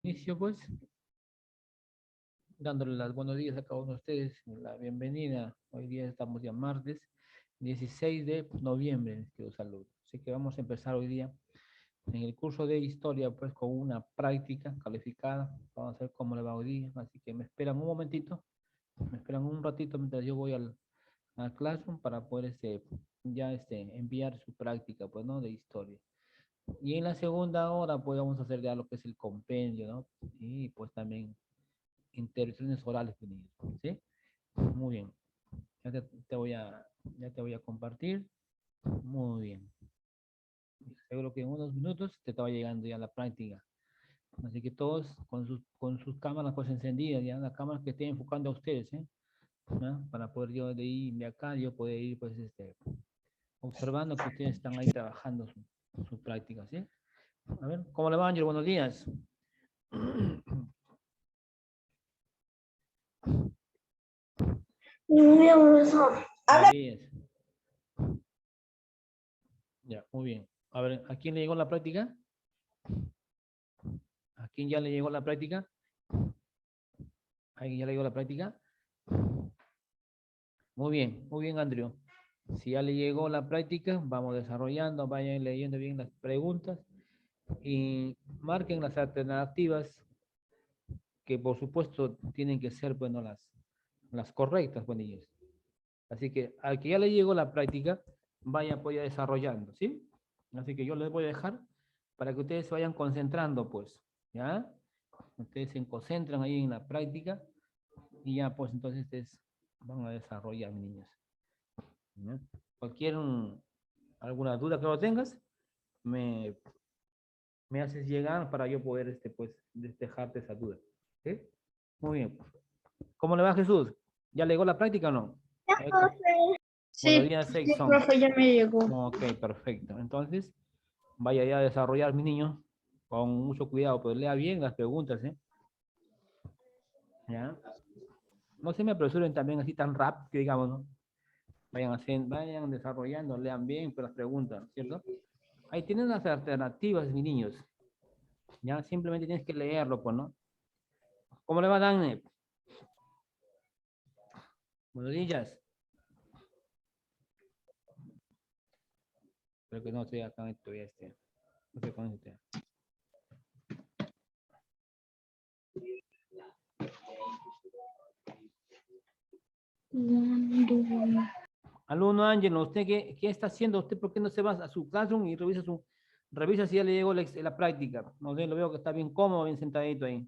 inicio, pues, dándole los buenos días a cada uno de ustedes, la bienvenida. Hoy día estamos ya martes 16 de noviembre, mis queridos saludos. Así que vamos a empezar hoy día en el curso de historia, pues, con una práctica calificada. Vamos a ver cómo le va hoy día. Así que me esperan un momentito, me esperan un ratito mientras yo voy al Classroom para poder ya enviar su práctica, pues, ¿no? De historia. Y en la segunda hora, pues, vamos a hacer ya lo que es el compendio, ¿no? Y pues también intervenciones orales, ¿sí? Muy bien. Ya ya te voy a compartir. Muy bien. Seguro que en unos minutos te estaba llegando ya la práctica. Así que todos con sus cámaras pues encendidas, ya las cámaras que estén enfocando a ustedes, ¿eh? ¿No? Para poder yo de ahí, de acá, yo poder ir pues observando que ustedes están ahí trabajando su práctica, ¿sí? A ver, ¿cómo le va, Ángel? Buenos días. Bien, profesor. Buenos días. Ya, muy bien. A ver, ¿a quién le llegó la práctica? ¿A quién ya le llegó la práctica? ¿A quién ya le llegó la práctica? muy bien, Andrew. Si ya le llegó la práctica, vamos desarrollando, vayan leyendo bien las preguntas y marquen las alternativas que por supuesto tienen que ser, bueno, las correctas, bueno, ellos. Así que al que ya le llegó la práctica, vaya pues ya desarrollando, ¿sí? Así que yo les voy a dejar para que ustedes se vayan concentrando, pues, ¿ya? Ustedes se concentran ahí en la práctica y ya pues entonces ustedes van a desarrollar, niños. ¿Ya? Cualquier alguna duda que lo tengas, me, me haces llegar para yo poder pues despejarte esa duda. ¿Sí? Muy bien. ¿Cómo le va, Jesús? ¿Ya le llegó la práctica o no? A ver, bueno, Sí, día 6 sí, son. profe, ya me llegó. Ok, perfecto. Entonces, vaya ya a desarrollar, mi niño, con mucho cuidado, pues lea bien las preguntas, ¿eh? ¿Ya? No se me apresuren también así tan rápido, que digamos, ¿no? Vayan desarrollando, lean bien pues, las preguntas, ¿cierto? Ahí tienen las alternativas, mis niños. Ya simplemente tienes que leerlo, pues, ¿no? ¿Cómo le va, Dani? Buenos días. Creo que no estoy acá, todavía no sé con este. Alumno Ángelo, ¿usted qué está haciendo? ¿Usted por qué no se va a su classroom y revisa si ya le llegó la práctica? No sé, lo veo que está bien cómodo, bien sentadito ahí.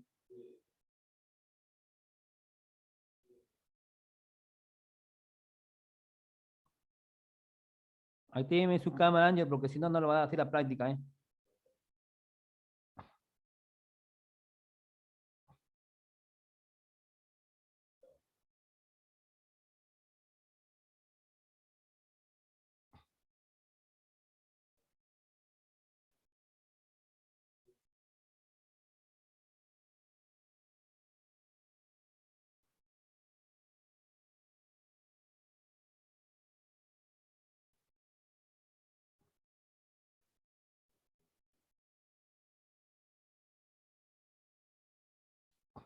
Ahí tiene su cámara, Ángel, porque si no, no lo va a hacer la práctica, ¿eh?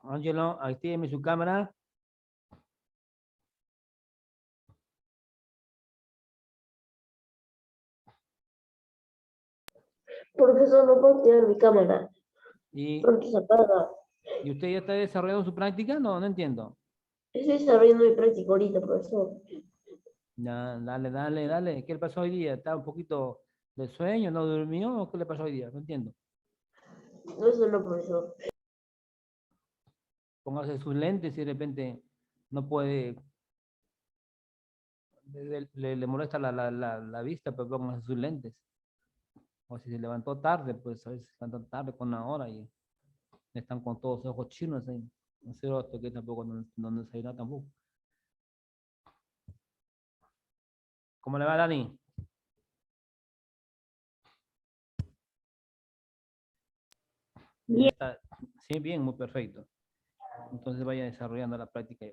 Ángelo, ahí tiene su cámara. Profesor, no puedo activar mi cámara. Y, Pronto se apaga. ¿Y usted ya está desarrollando su práctica? No, no entiendo. Estoy desarrollando mi práctica ahorita, profesor. Ya, dale, dale, dale. ¿Qué le pasó hoy día? ¿Está un poquito de sueño? ¿No durmió? ¿O qué le pasó hoy día? No entiendo. No, eso no, profesor. Póngase sus lentes y de repente no puede, le molesta la vista, pues póngase sus lentes. O si se levantó tarde, pues a veces se levantan tarde con una hora y están con todos los ojos chinos ahí. No sé otro que tampoco no desayuna tampoco. ¿Cómo le va, Dani? Ya Bien. está. Sí, bien, muy perfecto. Entonces vaya desarrollando la práctica.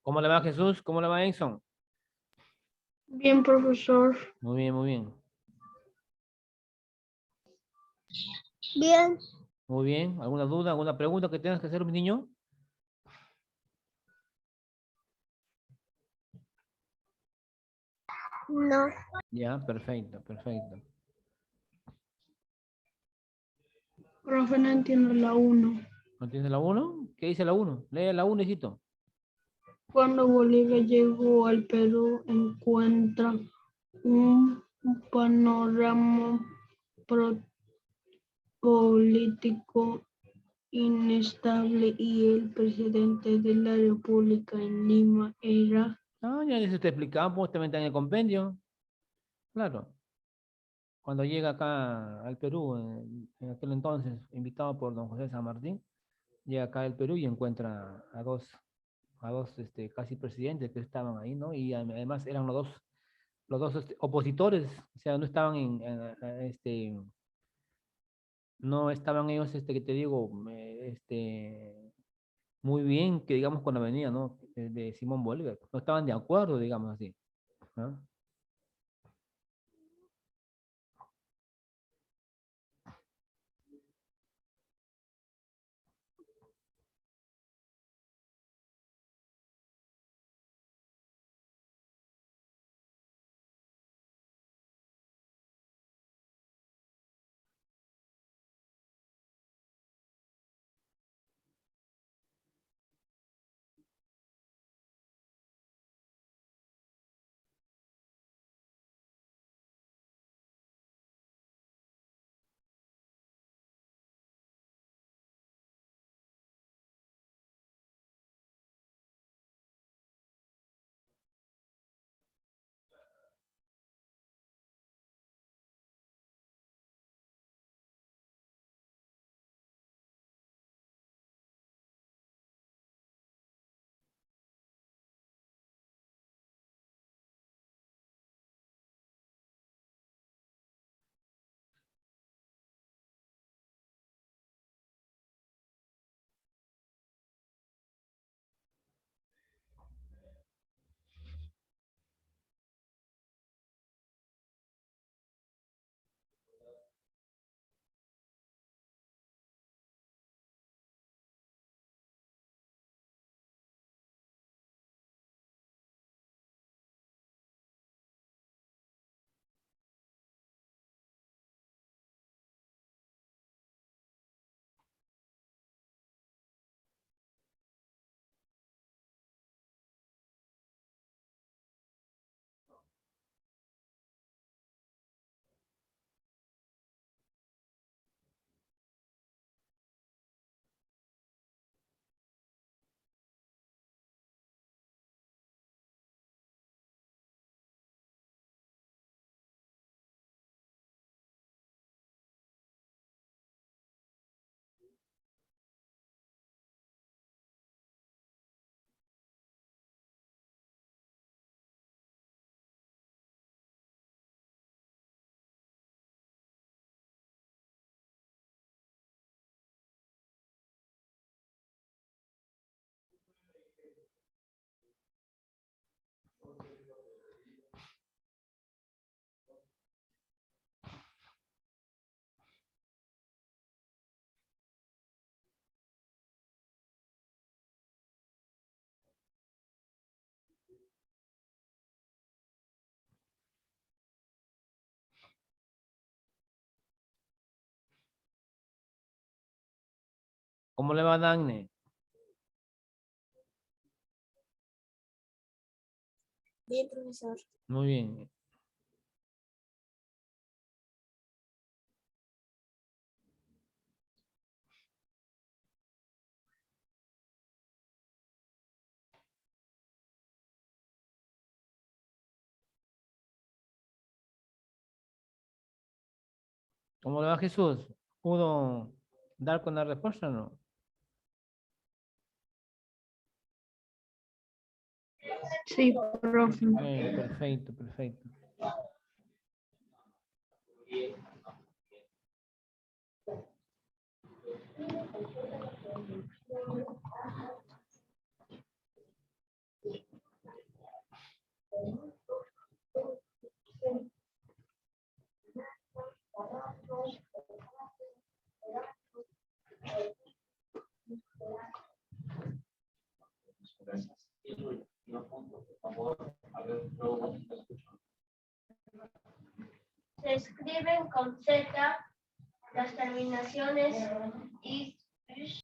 ¿Cómo le va Jesús? ¿Cómo le va Enson? Bien, profesor. Muy bien, muy bien. Bien. Muy bien. ¿Alguna duda, alguna pregunta que tengas que hacer, mi niño? No. Ya, perfecto, perfecto. Profe, no entiendo la 1. ¿No entiendes la uno? ¿Qué dice la uno? Lee la 1, hijito. Cuando Bolivia llegó al Perú, encuentra un panorama político inestable y el presidente de la República en Lima era Ah, ya les te explicamos, también está en el compendio. Claro. Cuando llega acá al Perú, en aquel entonces, invitado por don José San Martín, llega acá al Perú y encuentra a dos casi presidentes que estaban ahí, ¿no? Y además eran los dos opositores, o sea, no estaban no estaban ellos, que te digo, muy bien, que digamos con la venida, ¿no? De Simón Bolívar, no estaban de acuerdo, digamos así, ¿no? ¿Cómo le va, Dagne? Bien, profesor. Muy bien. ¿Cómo le va, Jesús? ¿Pudo dar con la respuesta o no? Sí, profe. Perfecto, perfecto. Se escriben con Z las terminaciones is, ish,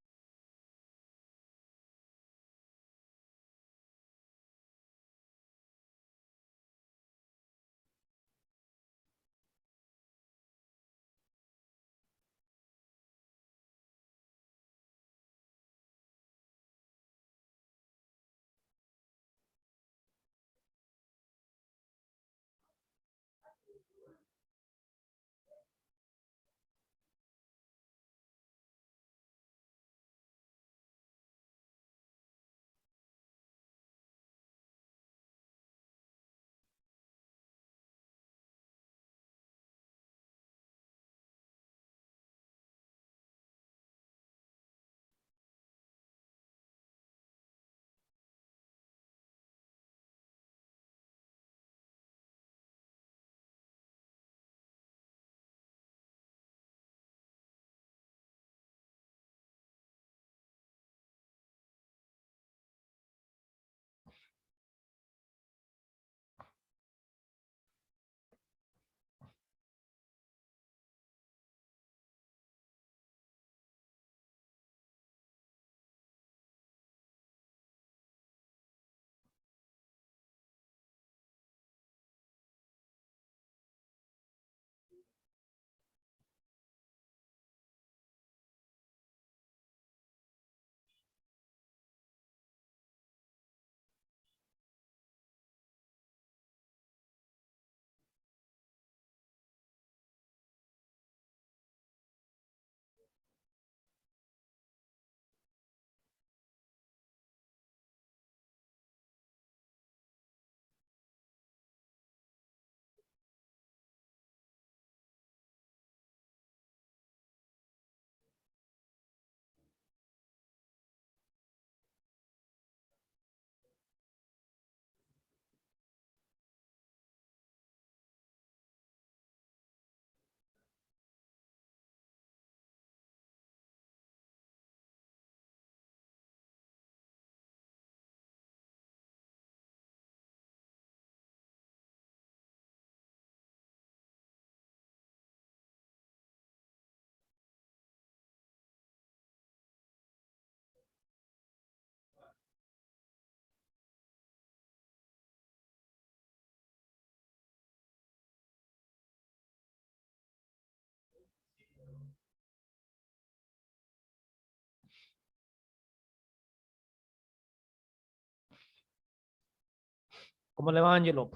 ¿Cómo le va, Ángelo?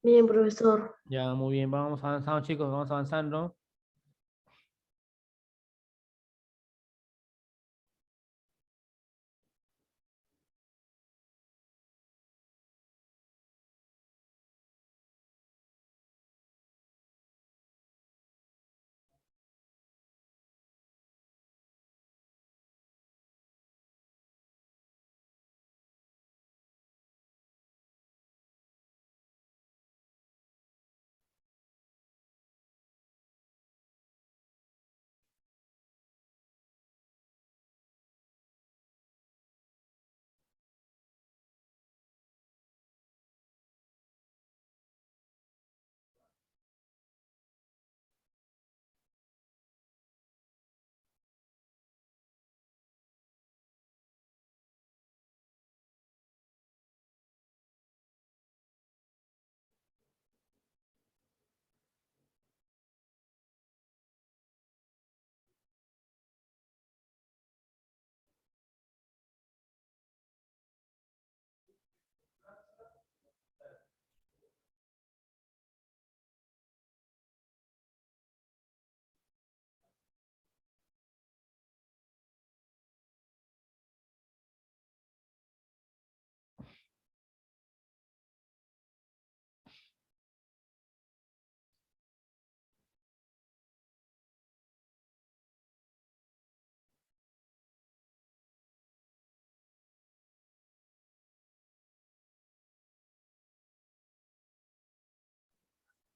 Bien, profesor. Ya, muy bien, vamos avanzando, chicos, vamos avanzando.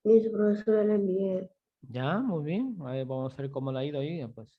Mis profesora le envié. Ya, muy bien. A ver, vamos a ver cómo le ha ido ahí, pues.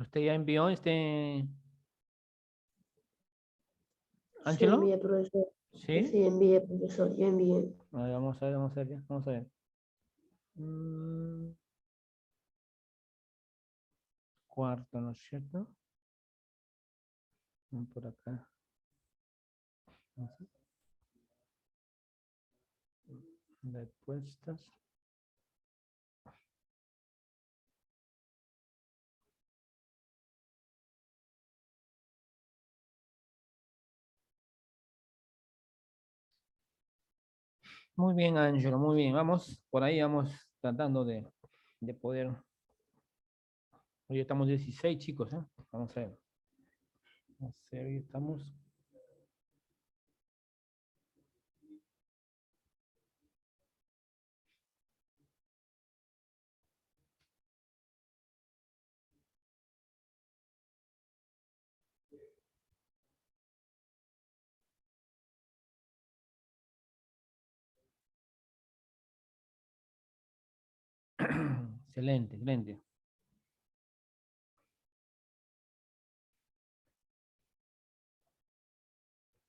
¿Usted ya envió Sí, Ángelo? envié, profesor. Sí. Sí, envié, profesor. Yo envié. A ver, vamos a ver, vamos a ver, ya, vamos a ver. Mm, cuarto, ¿no es cierto? Por acá. Vamos a ver, respuestas. Muy bien, Ángelo, muy bien. Vamos, por ahí vamos tratando de poder. Hoy estamos 16 chicos, ¿eh? Vamos a ver. Vamos a ver, hoy estamos. Excelente, excelente.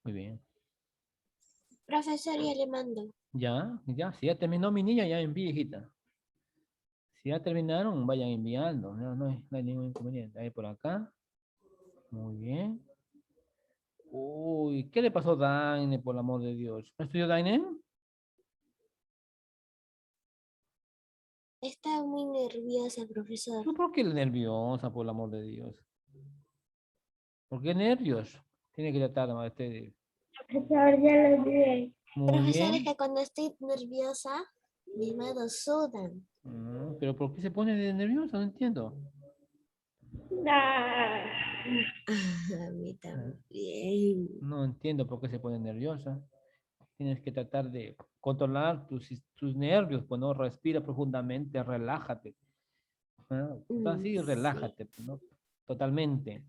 Muy bien. Profesor, ya le mando. Ya, ya, si ya terminó mi niña, ya envíe, hijita. Si ya terminaron, vayan enviando. No hay ningún inconveniente. Ahí por acá. Muy bien. Uy, ¿qué le pasó a Daine, por el amor de Dios? ¿No estudió Daine? Está muy nerviosa, profesor. ¿Tú por qué nerviosa, por el amor de Dios? ¿Por qué nervios? Tiene que tratar de... Profesor, ya le envié. Muy Profesor, es bien. que cuando estoy nerviosa, mis manos sudan. Pero ¿por qué se pone nerviosa? No entiendo. Ah, A mí Ah, también. No entiendo por qué se pone nerviosa. Tienes que tratar de controlar tus nervios, pues no, respira profundamente, relájate. ¿Ah? Tú así, Sí. relájate, pues, ¿no? Totalmente.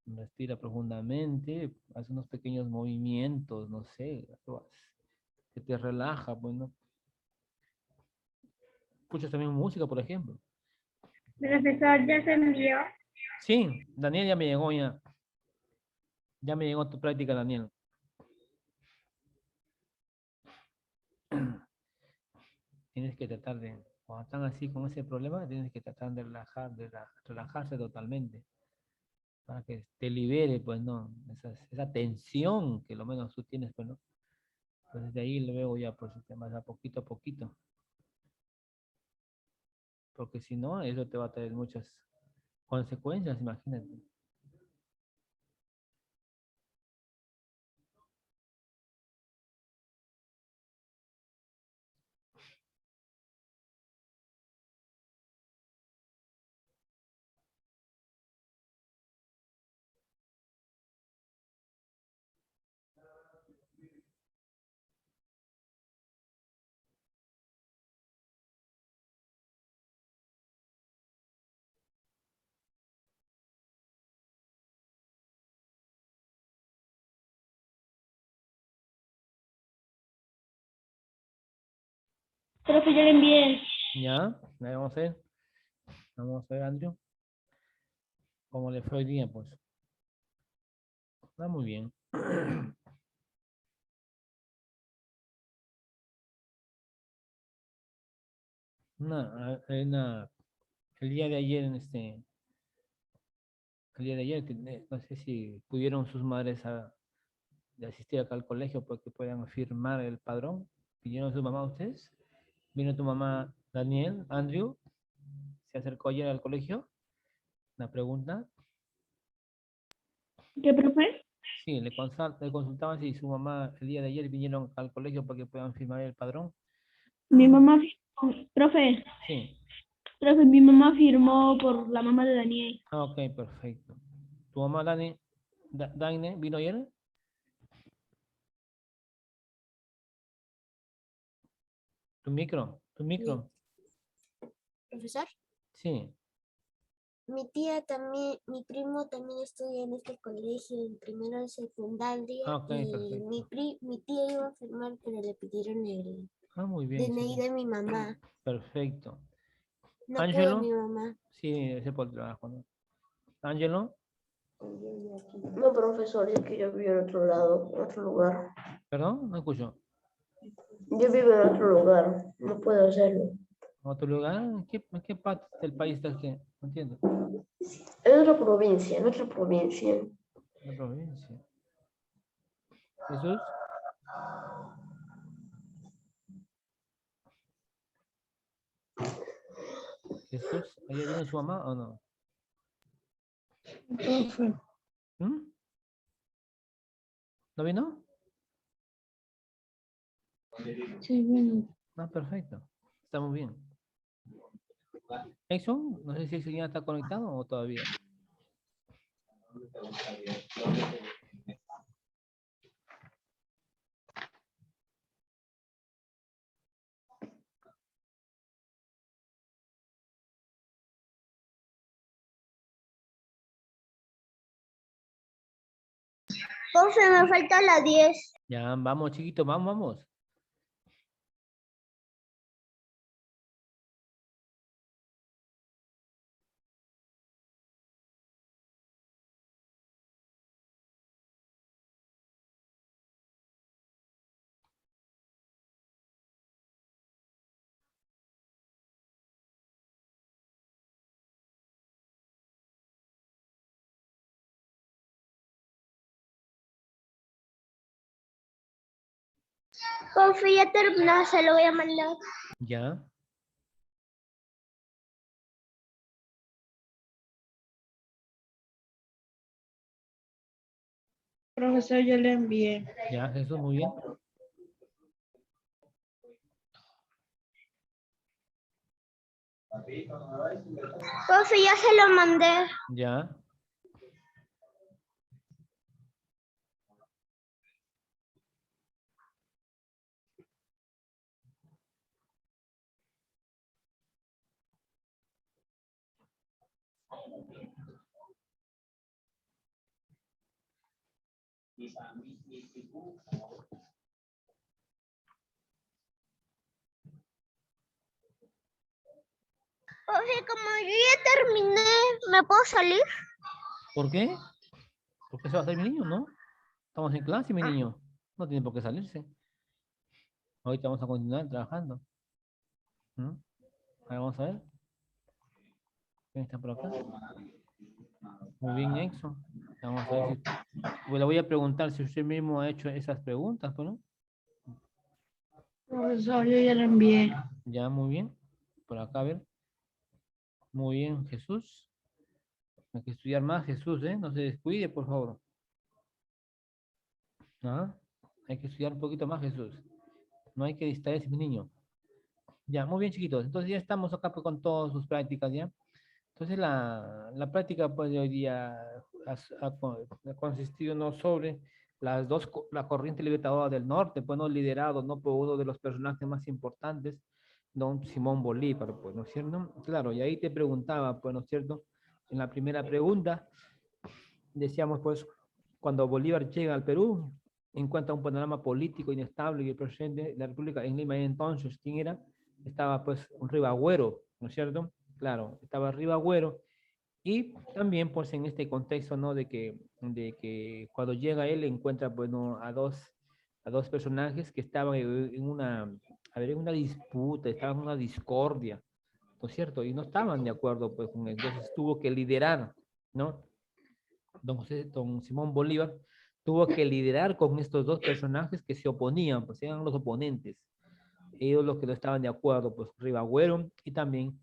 Respira profundamente, haz unos pequeños movimientos, no sé, algo que te relaja, pues, ¿no? Escuchas también música, por ejemplo. profesor, ya se envió. Sí, Daniel ya me llegó ya. Ya me llegó tu práctica, Daniel. Tienes que tratar de, cuando están así con ese problema, tienes que tratar de relajarse totalmente para que te libere, pues, ¿no? Esa tensión que lo menos tú tienes, pues, ¿no? Pues de ahí luego ya, pues, te vas a poquito, porque si no, eso te va a traer muchas consecuencias, imagínate. Profe, ya le envié. Ya, ahí vamos a ver. Vamos a ver, Andrew. ¿Cómo le fue hoy día, pues? Está muy bien. El día de ayer, el día de ayer, no sé si pudieron sus madres de asistir acá al colegio porque puedan firmar el padrón. ¿Pidieron su mamá ustedes? ¿Vino tu mamá, Daniel, Andrew? ¿Se acercó ayer al colegio? ¿La pregunta? ¿Qué, profe? Sí, le consultaban si su mamá el día de ayer vinieron al colegio para que puedan firmar el padrón. Mi mamá, profe, Sí. mi mamá firmó por la mamá de Daniel. Ah, ok, perfecto. ¿Tu mamá, Daine, vino ayer? ¿Tu micro? ¿Tu micro? Profesor, Sí. mi tía también, mi primo también estudia en este colegio en primero de secundaria Ah, ok, y perfecto. mi tía iba a firmar, pero le pidieron el Ah, muy bien. DNI de mi mamá. Perfecto. No pudo mi ¿Ángelo? mamá. Sí, ese por el trabajo, ¿no? ¿Ángelo? No, profesor, es que yo vivo en otro lado, en otro lugar. ¿Perdón? No escucho. Yo vivo en otro lugar, no puedo hacerlo. ¿Otro lugar? ¿En qué parte del país está usted? No entiendo. En otra provincia, en otra provincia. La provincia. ¿Jesús? ¿Jesús? ¿Ayer vino su mamá o no? Profe, ¿Mm? ¿No vino? sí, bueno. Ah, perfecto. Está muy bien. ¿Exxon? No sé si Exxon ya está conectado o todavía. Profe, me falta la 10. Ya, vamos, chiquito, vamos. Profe, ya terminó, se lo voy a mandar. Ya. Profesor, yo le envié. Ya, Jesús, muy bien. Profe, ya se lo mandé. Ya. Profe, como yo ya terminé, ¿me puedo salir? ¿Por qué? ¿Por qué se va a hacer mi niño, no? Estamos en clase, mi niño. No tiene por qué salirse. Ahorita vamos a continuar trabajando. ¿Mm? Ahora vamos a ver. ¿Quién está por acá? Muy bien, Exxon. Vamos a ver si... Pues le voy a preguntar si usted mismo ha hecho esas preguntas, pues, ¿no? Profesor, yo ya le envié. Ya, muy bien. Por acá, a ver. Muy bien, Jesús. Hay que estudiar más, Jesús, ¿eh? No se descuide, por favor. ¿Ah? Hay que estudiar un poquito más, Jesús. No hay que distraerse, mi niño. Ya, muy bien, chiquitos. Entonces ya estamos acá pues, con todas sus prácticas, ¿ya? Entonces la práctica pues, de hoy día ha consistido no sobre la corriente libertadora del norte, pues no liderado no por uno de los personajes más importantes, don Simón Bolívar, pues, ¿no es cierto? Claro, y ahí te preguntaba, pues, ¿no es cierto? En la primera pregunta, decíamos, pues, cuando Bolívar llega al Perú, encuentra un panorama político inestable y el presidente de la República en Lima entonces, ¿quién era? estaba pues un Ribagüero, ¿no es cierto? Claro, estaba Ribagüero. Y también, pues, en este contexto, ¿no? De que cuando llega él encuentra, bueno, a dos personajes que estaban en una, a ver, en una disputa, estaban en una discordia, ¿no es cierto? Y no estaban de acuerdo, pues, con él. Entonces tuvo que liderar, ¿no? Don Simón Bolívar tuvo que liderar con estos dos personajes que se oponían, pues eran los oponentes. Ellos los que no estaban de acuerdo, pues Ribagüero y también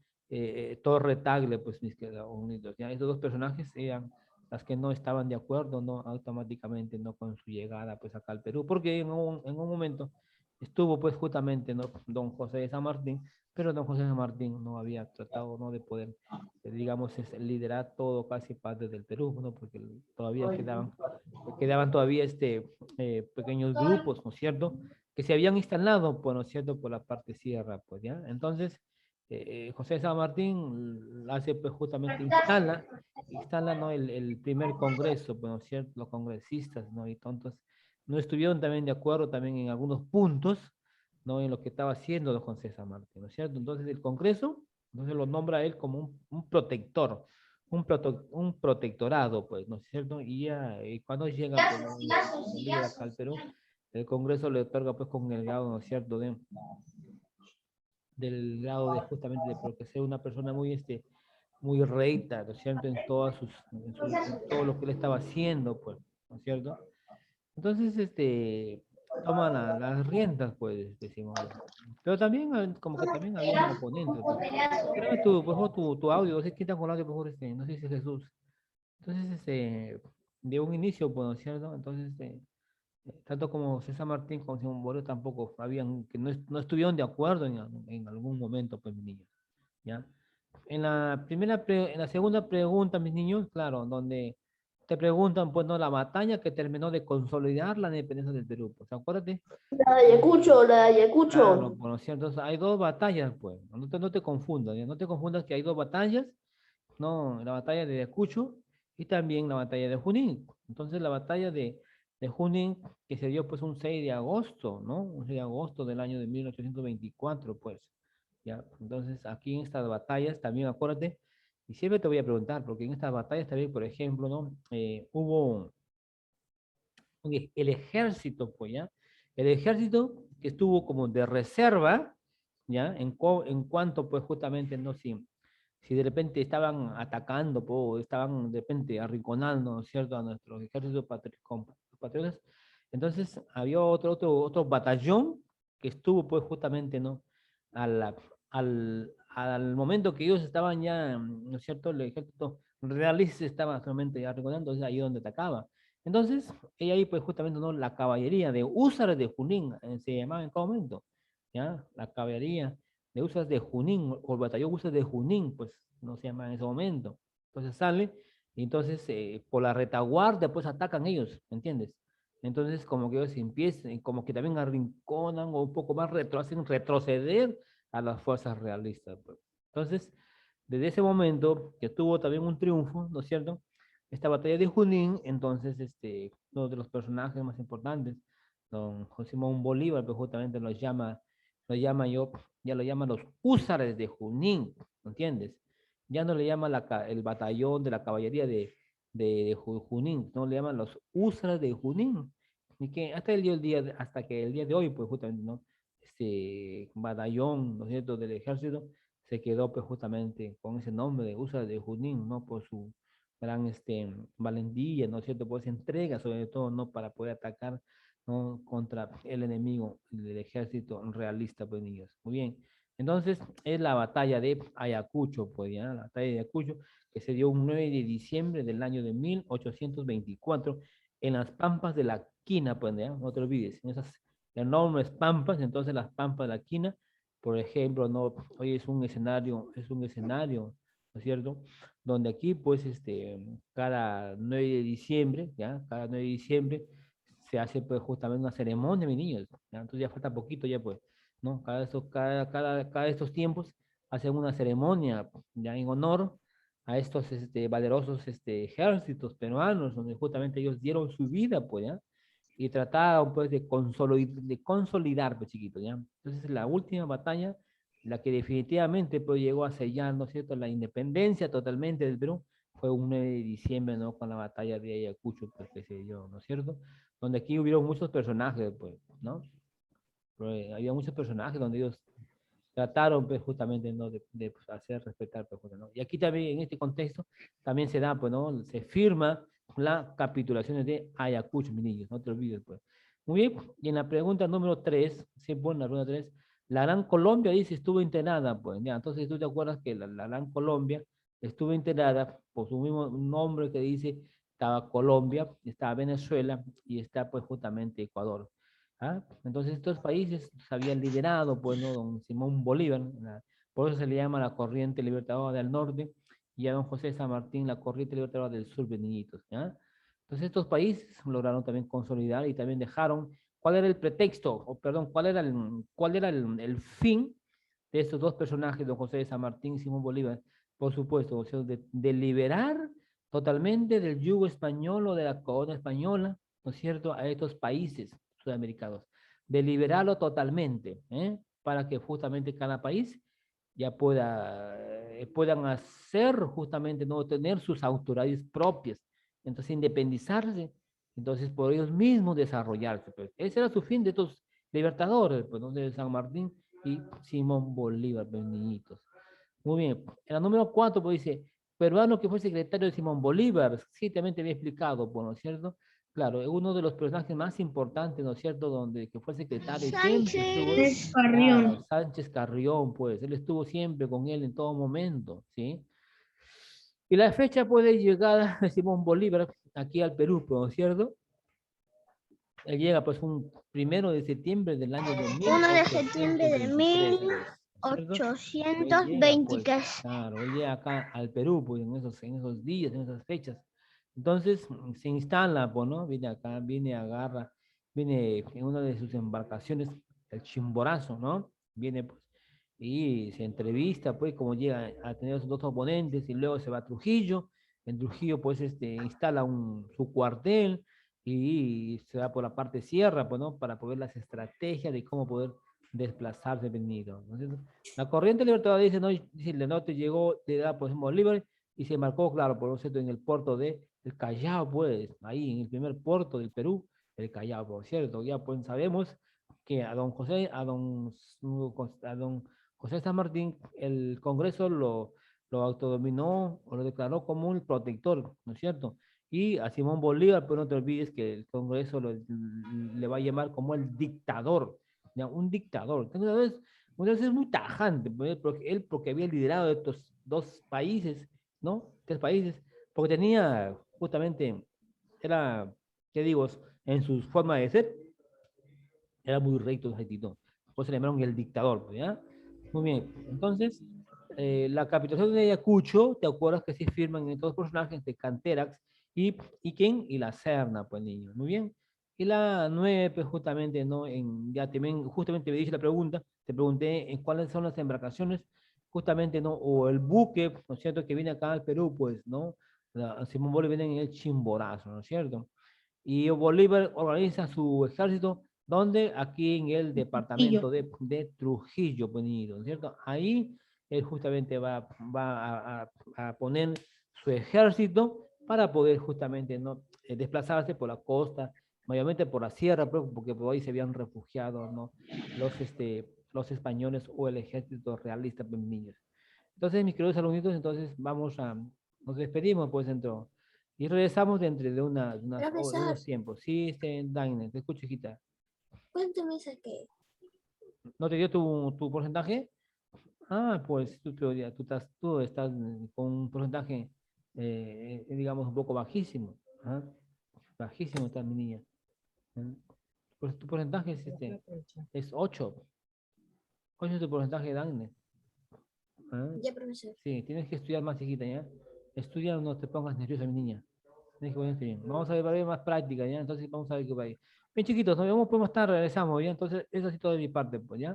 Torre Tagle, pues mis queridos unidos. ¿Ya? Estos dos personajes eran las que no estaban de acuerdo, no automáticamente, no con su llegada pues acá al Perú, porque en un momento estuvo pues justamente, ¿no? Don José de San Martín, pero don José de San Martín no había tratado, ¿no? De poder, digamos, liderar todo casi parte del Perú, ¿no? Porque todavía quedaban todavía pequeños grupos, ¿no es cierto? Que se habían instalado, pues, ¿no es cierto?, por la parte sierra, pues, ¿ya? Entonces, José de San Martín hace, pues, justamente instala, ¿no?, el primer congreso, pues, ¿no es cierto?, los congresistas, ¿no?, y entonces no estuvieron también de acuerdo también en algunos puntos, ¿no?, en lo que estaba haciendo don José de San Martín, ¿no es cierto? Entonces, el congreso, entonces lo nombra a él como un protector, un protectorado, pues, ¿no es cierto? Y cuando llega, pues, ¿no?, Bolívar acá al Perú, el Congreso le otorga, pues, con el grado, ¿no es cierto?, del grado de justamente de porque sea una persona muy recta, ¿no es cierto?, en todo lo que él estaba haciendo, pues, ¿no es cierto? Entonces, toma las riendas, pues, decimos. Pero también, como que también había un oponente, pues. Espérame por favor, tu audio, no sé quién está con audio, por favor, no sé si es Jesús. Entonces, de un inicio, pues, ¿no es cierto? Entonces, tanto como César Martín como Simón Bolívar tampoco habían, que no estuvieron de acuerdo en algún momento, pues, mis niños, ¿ya? En la segunda pregunta, mis niños, claro, donde te preguntan, pues, ¿no?, la batalla que terminó de consolidar la independencia del Perú, pues, acuérdate. La de Ayacucho, la de Claro, Ayacucho. por lo cierto, hay dos batallas, pues, no te confundas, ¿ya? No te confundas que hay dos batallas, ¿no? La batalla de Ayacucho y también la batalla de Junín. Entonces, la batalla de Junín, que se dio, pues, un 6 de agosto, ¿no? Un 6 de agosto del año de 1824, pues, ¿ya? Entonces, aquí en estas batallas también, acuérdate, y siempre te voy a preguntar, porque en estas batallas también, por ejemplo, ¿no? Hubo el ejército, pues, ¿ya? El ejército que estuvo como de reserva, ¿ya? En cuanto, pues, justamente, no, si de repente estaban atacando, pues, o estaban de repente arrinconando, ¿no es cierto?, a nuestros ejércitos patriotas, entonces había otro batallón que estuvo, pues, justamente, ¿no? A la- al momento que ellos estaban ya, ¿no es cierto?, el ejército realista estaba solamente ya arrinconando, entonces ahí donde atacaba. Entonces, ella ahí, pues, justamente, ¿no?, la caballería de húsares de Junín, se llamaba en todo momento, ¿ya? La caballería de húsares de Junín, o el batallón húsares de Junín, pues, no se llama en ese momento. Entonces sale, y entonces, por la retaguardia, pues, atacan ellos, ¿me entiendes? Entonces, como que ellos empiezan, como que también arrinconan o un poco más hacen retroceder a las fuerzas realistas, pues. Entonces, desde ese momento, que tuvo también un triunfo, ¿no es cierto?, esta batalla de Junín, entonces, uno de los personajes más importantes, don José Simón Bolívar, pues, justamente ya lo llama los húsares de Junín, ¿me entiendes? Ya no le llama el batallón de la caballería de Junín, no le llaman los húsares de Junín. Y que hasta que el día de hoy, pues, justamente, ¿no? Este batallón, ¿no es cierto?, del ejército se quedó, pues, justamente con ese nombre de húsares de Junín, ¿no? Por su gran valentía, ¿no es cierto?, pues entrega, sobre todo, ¿no?, para poder atacar, ¿no?, contra el enemigo del ejército realista, pues, niños. Muy bien. Entonces, es la batalla de Ayacucho, pues, ya, la batalla de Ayacucho, que se dio un 9 de diciembre del año de 1824 en las pampas de la Quina, pues, ya, no te olvides, en esas enormes pampas. Entonces, las pampas de la Quina, por ejemplo, ¿no? Hoy es un escenario, ¿no es cierto?, donde aquí, pues, cada 9 de diciembre, ¿ya? Cada 9 de diciembre se hace, pues, justamente una ceremonia, mis niños, ¿ya? Entonces ya falta poquito ya, pues, ¿no? Cada estos tiempos hacen una ceremonia, ya, en honor a estos, valerosos, ejércitos peruanos, donde justamente ellos dieron su vida, pues, ¿ya? Y trataron, pues, de consolidar, pues, chiquitos, ¿ya? Entonces, la última batalla la que definitivamente pues, llegó a sellar, ¿no es cierto?, la independencia totalmente del Perú, fue un 9 de diciembre, ¿no?, con la batalla de Ayacucho, pues, que se dio, ¿no es cierto?, donde aquí hubieron muchos personajes, pues, ¿no? Había muchos personajes donde ellos trataron, pues, justamente, ¿no?, de pues, hacer respetar, pues, ¿no? Y aquí también, en este contexto, también se da, pues, ¿no?, se firma la capitulación de Ayacucho, mis niños, no te olvides, pues. Muy bien, y en la pregunta número 3, sí, bueno, la pregunta 3, la Gran Colombia, dice, estuvo integrada, pues, ya, entonces tú te acuerdas que la Gran Colombia estuvo integrada por su mismo nombre que dice, estaba Colombia, estaba Venezuela y está, pues, justamente Ecuador. ¿Ah? Entonces estos países se habían liderado, pues, ¿no?, don Simón Bolívar, por eso se le llama la corriente libertadora del norte, y a don José San Martín la corriente libertadora del sur, niñitos, ¿ya? Entonces estos países lograron también consolidar y también dejaron, ¿cuál era el pretexto? O perdón, cuál era el fin de estos dos personajes, don José de San Martín y Simón Bolívar? Por supuesto, o sea, de liberar totalmente del yugo español o de la corona española, ¿no es cierto?, a estos países sudamericanos, de liberarlo totalmente, para que justamente cada país ya puedan hacer justamente, no tener sus autoridades propias, entonces independizarse, entonces por ellos mismos desarrollarse. Pues. Ese era su fin de estos libertadores, pues, ¿no?, de San Martín y Simón Bolívar, pues, niñitos. Muy bien, en la número 4, pues dice, peruano que fue secretario de Simón Bolívar, sí, también te había explicado, pues, ¿no es cierto? Claro, es uno de los personajes más importantes, ¿no es cierto?, donde que fue secretario y siempre estuvo, Es claro, Carrión. Sánchez Carrión, pues, él estuvo siempre con él en todo momento, ¿sí? Y la fecha puede llegar de Simón Bolívar aquí al Perú, pues, ¿no es cierto? Él llega, pues, un 1 de septiembre del año de 1 de septiembre de 1823, pues, ¿cierto? Él llega, pues, 1823. claro, él llega acá al Perú, pues, en esos días, en esas fechas. Entonces, se instala, pues, ¿no? Viene acá, viene en una de sus embarcaciones, el Chimborazo, ¿no? Viene, pues, y se entrevista, pues, como llega a tener sus dos oponentes, y luego se va a Trujillo. En Trujillo, pues, instala su cuartel, y se va por la parte sierra, pues, ¿no? Para poder las estrategias de cómo poder desplazarse venido, ¿no es cierto? La corriente libertadora dice, no, dice, el norte llegó de edad, pues, Bolívar, y se marcó, claro, por cierto, en el puerto de el Callao, pues, ahí en el primer puerto del Perú, el Callao, por cierto, ya pues sabemos que a don José San Martín, el Congreso lo autodominó o lo declaró como un protector, ¿no es cierto? Y a Simón Bolívar, pues no te olvides que el Congreso le va a llamar como el dictador, ¿ya? Un dictador. Entonces, es muy tajante, pues, porque había liderado estos dos países, ¿no? 3 países, porque tenía justamente, era, ¿qué digo? En su forma de ser, era muy recto en su actitud. Por eso le llamaron el dictador, pues, ¿ya? Muy bien, entonces, la capitulación de Ayacucho, ¿te acuerdas que se firman en todos los personajes de Canterax y quién? Y la Serna, pues, niños, muy bien. Y la 9, pues, justamente, ¿no? Ya también, justamente me dije la pregunta, te pregunté en cuáles son las embarcaciones, justamente, ¿no? O el buque, ¿no es cierto?, que viene acá al Perú, pues, ¿no? Simón Bolívar viene en el Chimborazo, ¿no es cierto? Y Bolívar organiza su ejército, ¿dónde? Aquí en el departamento de Trujillo, pues, ¿no es cierto? Ahí él justamente va a poner su ejército para poder justamente, ¿no?, desplazarse por la costa, mayormente por la sierra, porque por ahí se habían refugiado, ¿no?, los españoles o el ejército realista, pues, niños. Entonces, mis queridos alumnitos, entonces nos despedimos, pues, dentro, y regresamos dentro de de Profesor, unos tiempos. Sí, Daine, te escucho, hijita. ¿cuánto me saqué? ¿No te dio tu porcentaje? Ah, pues tú estás con un porcentaje, digamos, un poco bajísimo. ¿Ah? Bajísimo está mi niña. ¿Ah? Pues tu porcentaje es 8. 8 es tu porcentaje, Dagne. ¿Ah? Ya, profesor. Sí, tienes que estudiar más, hijita, ¿ya? Estudia, no te pongas nerviosa, mi niña. Tienes que ponerte bien. Vamos a ver más práctica, ¿ya? Entonces vamos a ver qué va a ir. Bien, chiquitos, nos vemos, podemos estar, regresamos, ¿ya? Entonces, eso sí todo de mi parte, pues, ¿ya?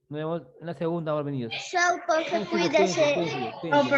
Nos vemos en la segunda hora, venidos. Chao, profe, Chicos, cuídese. cuídense.